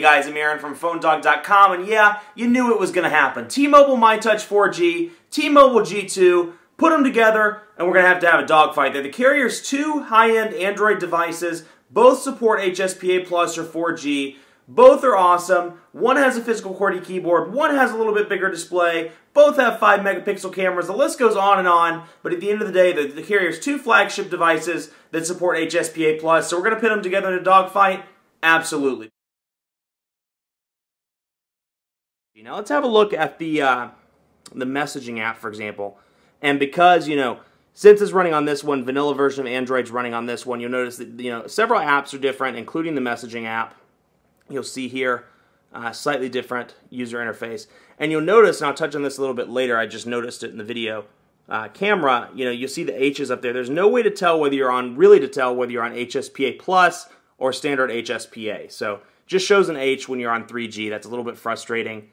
guys, I'm Aaron from PhoneDog.com, and yeah, you knew it was going to happen. T-Mobile myTouch 4G, T-Mobile G2, put them together, and we're going to have a dogfight. They're the carrier's two high-end Android devices. Both support HSPA Plus or 4G. Both are awesome. One has a physical QWERTY keyboard. One has a little bit bigger display. Both have 5-megapixel cameras. The list goes on and on. But at the end of the day, the carrier's two flagship devices that support HSPA Plus. So we're going to put them together in a dogfight? Absolutely. Now let's have a look at the messaging app, for example. And because, since it's running on this one, vanilla version of Android's running on this one, you'll notice that, several apps are different, including the messaging app. You'll see here slightly different user interface. And you'll notice, and I'll touch on this a little bit later, I just noticed it in the video camera, you'll see the H's up there. There's no way to tell whether you're on, HSPA Plus or standard HSPA. So just shows an H when you're on 3G. That's a little bit frustrating,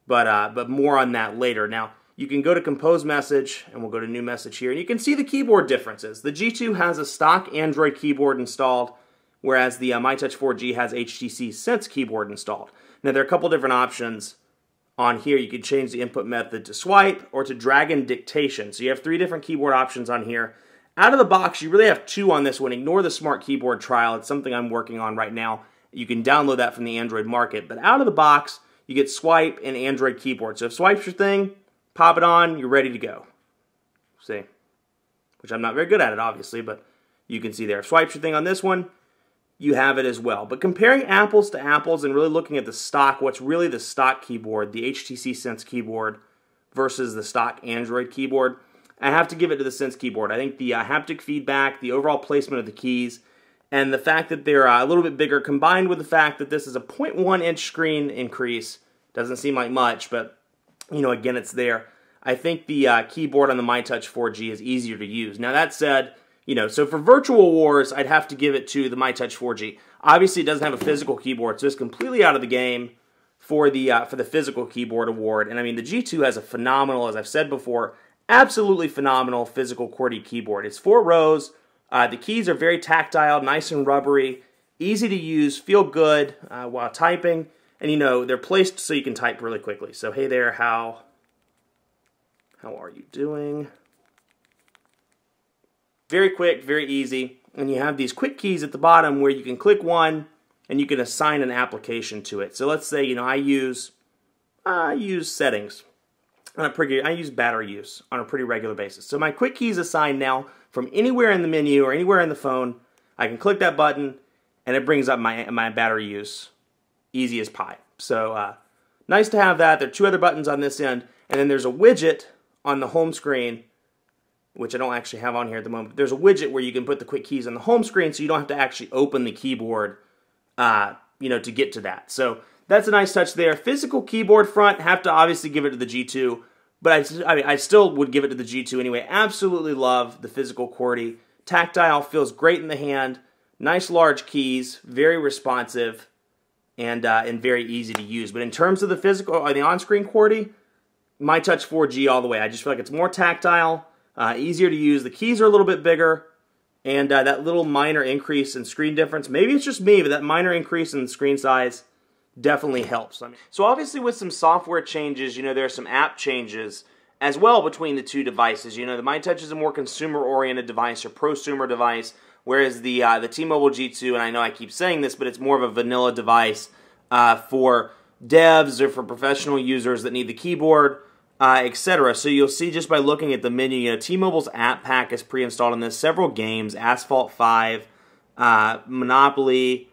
but more on that later. Now, you can go to Compose Message, and we'll go to New Message here, and you can see the keyboard differences. The G2 has a stock Android keyboard installed, whereas the myTouch 4G has HTC Sense keyboard installed. Now, there are a couple different options on here. You can change the input method to swipe or to drag and dictation. So you have 3 different keyboard options on here. Out of the box, you really have 2 on this one. Ignore the Smart Keyboard trial. It's something I'm working on right now. You can download that from the Android market. But out of the box, you get swipe and Android keyboard. So if swipe's your thing, pop it on, you're ready to go. See? Which I'm not very good at it, obviously, but you can see there. If swipe's your thing on this one, you have it as well. But comparing apples to apples and really looking at the stock, what's really the stock keyboard, the HTC Sense keyboard versus the stock Android keyboard, I have to give it to the Sense keyboard. I think the haptic feedback, the overall placement of the keys, and the fact that they're a little bit bigger, combined with the fact that this is a 0.1-inch screen increase, doesn't seem like much, but again, it's there. I think the keyboard on the myTouch 4G is easier to use. Now, that said, so for virtual wars, I'd have to give it to the myTouch 4G. Obviously, it doesn't have a physical keyboard, so it's completely out of the game for the physical keyboard award. And I mean, the G2 has a phenomenal, as I've said before, absolutely phenomenal physical QWERTY keyboard. It's 4 rows. The keys are very tactile, nice and rubbery, easy to use, feel good while typing. And they're placed so you can type really quickly. So hey there, how are you doing? Very quick, very easy. And you have these quick keys at the bottom where you can click one and you can assign an application to it. So let's say, I use settings. I use battery use on a pretty regular basis. So my quick key is assigned now from anywhere in the menu or anywhere in the phone. I can click that button and it brings up my battery use. Easy as pie. So nice to have that. There are 2 other buttons on this end. And then there's a widget on the home screen, which I don't actually have on here at the moment. There's a widget where you can put the quick keys on the home screen so you don't have to actually open the keyboard, to get to that. So that's a nice touch there. Physical keyboard front, have to obviously give it to the G2, but I still would give it to the G2 anyway. Absolutely love the physical QWERTY. Tactile, feels great in the hand. Nice large keys, very responsive, and very easy to use. But in terms of the physical or the on-screen QWERTY, myTouch 4G all the way. I just feel like it's more tactile, easier to use. The keys are a little bit bigger, and that little minor increase in screen difference, maybe it's just me, but that minor increase in screen size definitely helps. So obviously with some software changes, there are some app changes as well between the 2 devices. The myTouch is a more consumer-oriented device or prosumer device, whereas the T-Mobile G2, and I know I keep saying this, but it's more of a vanilla device for devs or for professional users that need the keyboard, etc. So you'll see just by looking at the menu, T-Mobile's app pack is pre-installed on this. Several games, Asphalt 5, Monopoly,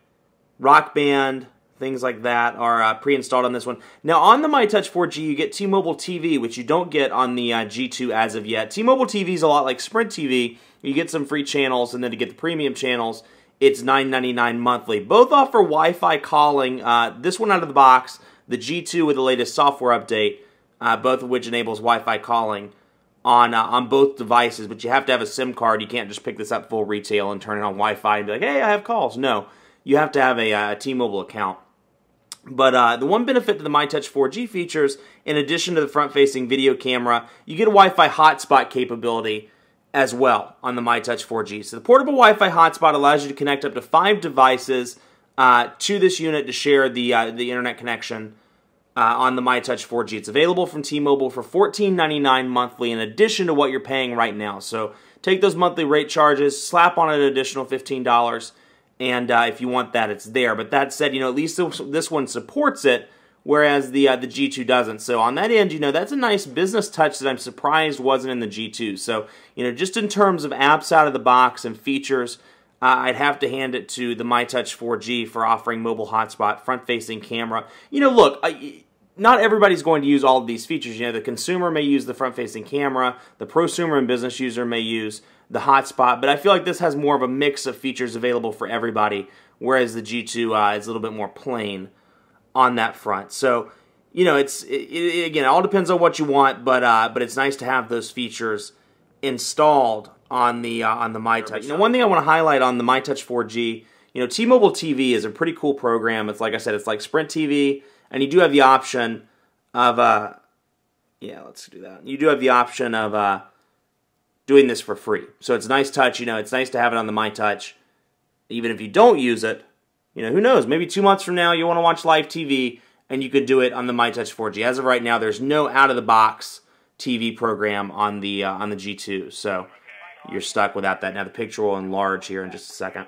Rock Band, things like that are pre-installed on this one. Now on the myTouch 4G, you get T-Mobile TV, which you don't get on the G2 as of yet. T-Mobile TV is a lot like Sprint TV. You get some free channels, and then to get the premium channels, it's $9.99 monthly. Both offer Wi-Fi calling. This one out of the box, the G2 with the latest software update, both of which enables Wi-Fi calling on both devices, but you have to have a SIM card. You can't just pick this up full retail and turn it on Wi-Fi and be like, hey, I have calls. No, you have to have a T-Mobile account. But the one benefit to the myTouch 4G features, in addition to the front-facing video camera, you get a Wi-Fi hotspot capability as well on the myTouch 4G. So the portable Wi-Fi hotspot allows you to connect up to 5 devices to this unit to share the internet connection on the myTouch 4G. It's available from T-Mobile for $14.99 monthly in addition to what you're paying right now. So take those monthly rate charges, slap on an additional $15, and if you want that, it's there. But that said, at least this one supports it, whereas the G2 doesn't. So on that end, that's a nice business touch that I'm surprised wasn't in the G2. So, just in terms of apps out of the box and features, I'd have to hand it to the myTouch 4G for offering mobile hotspot, front-facing camera. Look, not everybody's going to use all of these features. The consumer may use the front-facing camera, the prosumer and business user may use the hotspot, but I feel like this has more of a mix of features available for everybody, whereas the G2 is a little bit more plain on that front. So, again, it all depends on what you want, but it's nice to have those features installed on the myTouch. One thing I want to highlight on the myTouch 4G, T-Mobile TV is a pretty cool program. It's like I said, it's like Sprint TV, and you do have the option of let's do that. You do have the option of doing this for free. So it's a nice touch. It's nice to have it on the myTouch, even if you don't use it. Who knows? Maybe 2 months from now you want to watch live TV, and you could do it on the myTouch 4G. As of right now, there's no out-of-the-box TV program on the G2, so you're stuck without that. Now the picture will enlarge here in just a second.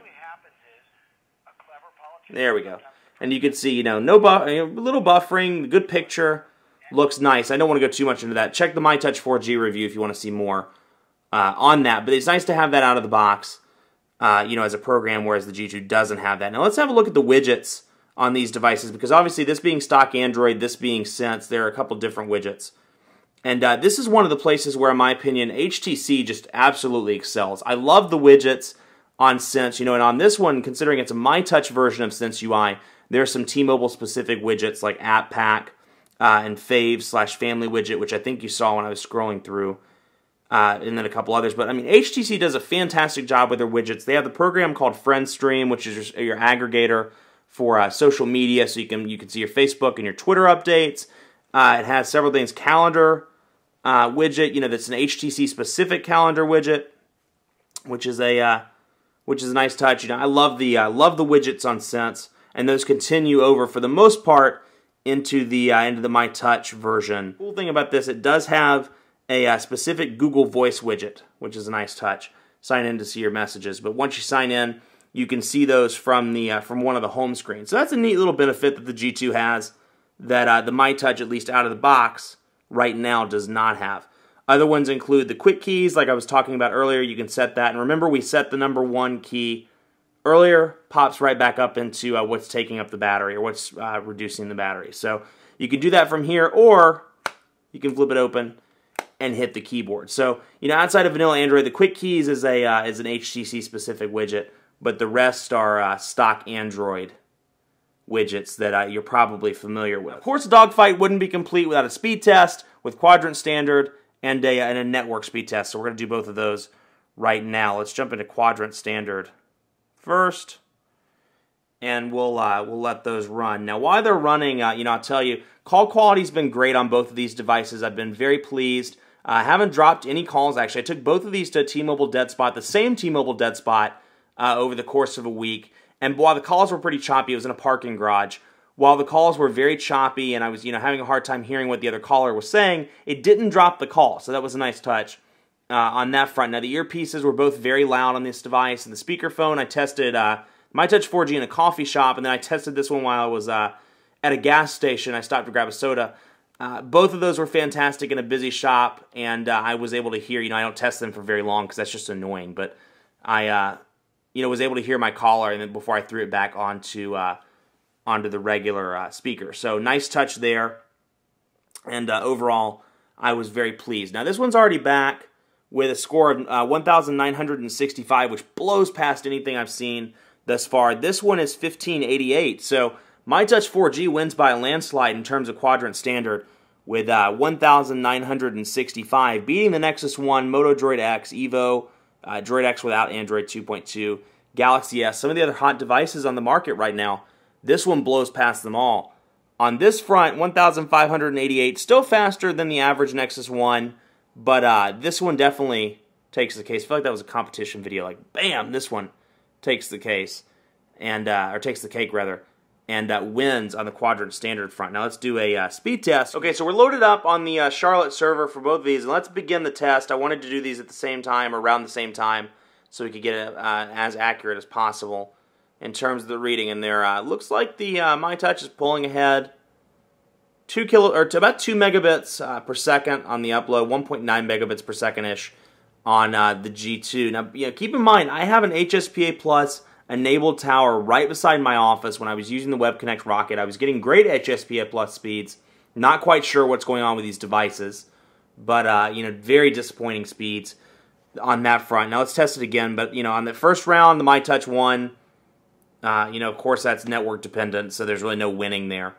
There we go. And you can see, no little buffering, good picture, looks nice. I don't want to go too much into that. Check the myTouch 4G review if you want to see more on that. But it's nice to have that out of the box, as a program, whereas the G2 doesn't have that. Now let's have a look at the widgets on these devices, because obviously this being stock Android, this being Sense, there are a couple different widgets. And this is one of the places where, in my opinion, HTC just absolutely excels. I love the widgets on Sense, and on this one, considering it's a myTouch version of Sense UI, there are some T-Mobile specific widgets like App Pack and Fave/Family widget, which I think you saw when I was scrolling through, and then a couple others. But HTC does a fantastic job with their widgets. They have the program called FriendStream, which is your aggregator for social media, so you can see your Facebook and your Twitter updates. It has several things. Calendar widget, that's an HTC specific calendar widget, which is a nice touch. I love the widgets on Sense, and those continue over for the most part into the myTouch version. Cool thing about this, it does have a specific Google Voice widget, which is a nice touch. Sign in to see your messages, but once you sign in, you can see those from one of the home screens. So that's a neat little benefit that the G2 has that the myTouch, at least out of the box, right now does not have. Other ones include the quick keys, like I was talking about earlier. You can set that. And remember, we set the number 1 key earlier, pops right back up into what's taking up the battery or what's reducing the battery. So you can do that from here, or you can flip it open and hit the keyboard. So, outside of vanilla Android, the quick keys is an HTC specific widget, but the rest are stock Android widgets that you're probably familiar with. Of course, a Dogfight wouldn't be complete without a speed test with quadrant standard and a network speed test. So we're going to do both of those right now. Let's jump into quadrant standard first, and we'll let those run. Now, while they're running, I'll tell you, call quality's been great on both of these devices. I've been very pleased. I haven't dropped any calls. Actually, I took both of these to T-Mobile dead spot, the same T-Mobile dead spot, over the course of a week. And while the calls were pretty choppy, it was in a parking garage. While the calls were very choppy and I was, having a hard time hearing what the other caller was saying, it didn't drop the call. So that was a nice touch on that front. Now, the earpieces were both very loud on this device. And the speakerphone, I tested myTouch 4G in a coffee shop, and then I tested this one while I was at a gas station. I stopped to grab a soda. Both of those were fantastic in a busy shop, and I was able to hear, I don't test them for very long because that's just annoying, but I was able to hear my caller, and then before I threw it back onto the regular speaker. So nice touch there, and overall, I was very pleased. Now, this one's already back with a score of 1,965, which blows past anything I've seen thus far. This one is 1,588, so myTouch 4G wins by a landslide in terms of quadrant standard with 1,965, beating the Nexus 1, Moto Droid X, Evo, Droid X without Android 2.2, Galaxy S, some of the other hot devices on the market right now. This one blows past them all. On this front, 1,588, still faster than the average Nexus 1, but this one definitely takes the case. I feel like that was a competition video. Like, bam, this one takes the case. and or takes the cake rather, and wins on the quadrant standard front. Now let's do a speed test. Okay, so we're loaded up on the Charlotte server for both of these, and let's begin the test. I wanted to do these at the same time, or around the same time, so we could get it as accurate as possible in terms of the reading. And there looks like the myTouch is pulling ahead about 2 megabits per second on the upload, 1.9 megabits per second-ish on the G2. Now, keep in mind, I have an HSPA Plus enabled tower right beside my office. When I was using the Web Connect Rocket, I was getting great HSPA Plus speeds. Not quite sure what's going on with these devices, but very disappointing speeds on that front. Now let's test it again. But on the first round, the myTouch won. Of course, that's network dependent, so there's really no winning there.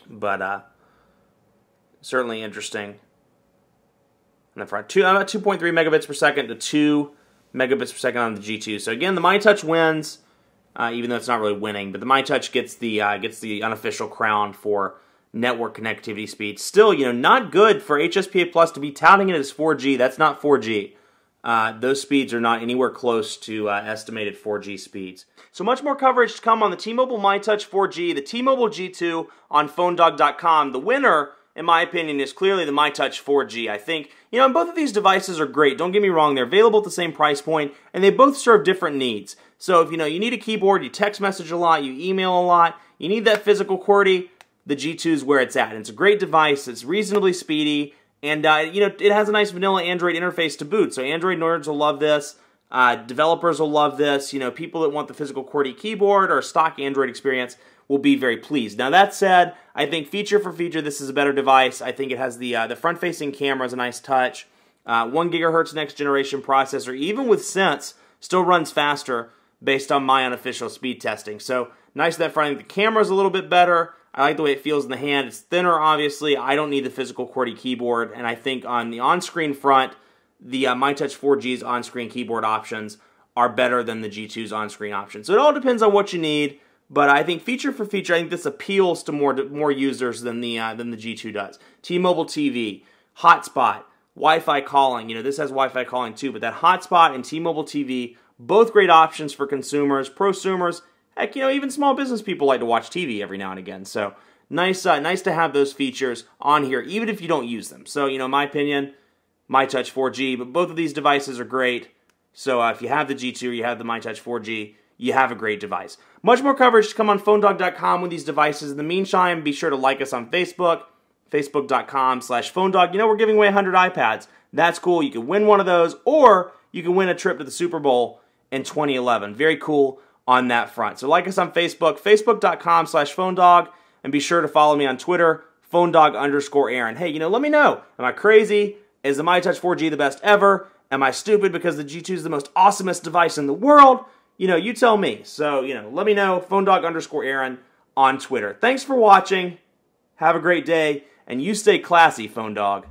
But certainly interesting. On the front, about 2.3 megabits per second to 2 megabits per second on the G2. So again, the myTouch wins, even though it's not really winning. But the myTouch gets the unofficial crown for network connectivity speed. Still, not good for HSPA Plus to be touting it as 4G. That's not 4G. Those speeds are not anywhere close to estimated 4G speeds. So much more coverage to come on the T-Mobile myTouch 4G, the T-Mobile G2 on PhoneDog.com. The winner, in my opinion, is clearly the myTouch 4G. I think, both of these devices are great. Don't get me wrong, they're available at the same price point, and they both serve different needs. So if you need a keyboard, you text message a lot, you email a lot, you need that physical QWERTY, the G2 is where it's at. And it's a great device, it's reasonably speedy, and it has a nice vanilla Android interface to boot. So Android nerds will love this. Developers will love this. People that want the physical QWERTY keyboard or stock Android experience will be very pleased. Now that said, I think feature for feature, this is a better device. I think it has the front-facing camera is a nice touch. 1 gigahertz next generation processor, even with Sense, still runs faster based on my unofficial speed testing. So nice that front. I think the camera's a little bit better. I like the way it feels in the hand. It's thinner, obviously. I don't need the physical QWERTY keyboard, and I think on the on-screen front, the myTouch 4G's on-screen keyboard options are better than the G2's on-screen options. So it all depends on what you need, but I think feature for feature, I think this appeals to more users than the G2 does. T-Mobile TV, Hotspot, Wi-Fi calling. This has Wi-Fi calling too, but that Hotspot and T-Mobile TV, both great options for consumers, prosumers. Heck, even small business people like to watch TV every now and again. So nice to have those features on here, even if you don't use them. So, in my opinion, myTouch 4G, but both of these devices are great. So if you have the G2 or you have the myTouch 4G, you have a great device. Much more coverage to come on PhoneDog.com with these devices. In the meantime, be sure to like us on Facebook, Facebook.com/PhoneDog. We're giving away 100 iPads. That's cool. You can win one of those, or you can win a trip to the Super Bowl in 2011. Very cool on that front. So like us on Facebook, Facebook.com/PhoneDog, and be sure to follow me on Twitter, PhoneDog_Aaron. Hey, let me know. Am I crazy? Is the myTouch 4G the best ever? Am I stupid because the G2 is the most awesomest device in the world? You tell me. So, let me know, PhoneDog_Aaron on Twitter. Thanks for watching. Have a great day, and you stay classy, Phone Dog.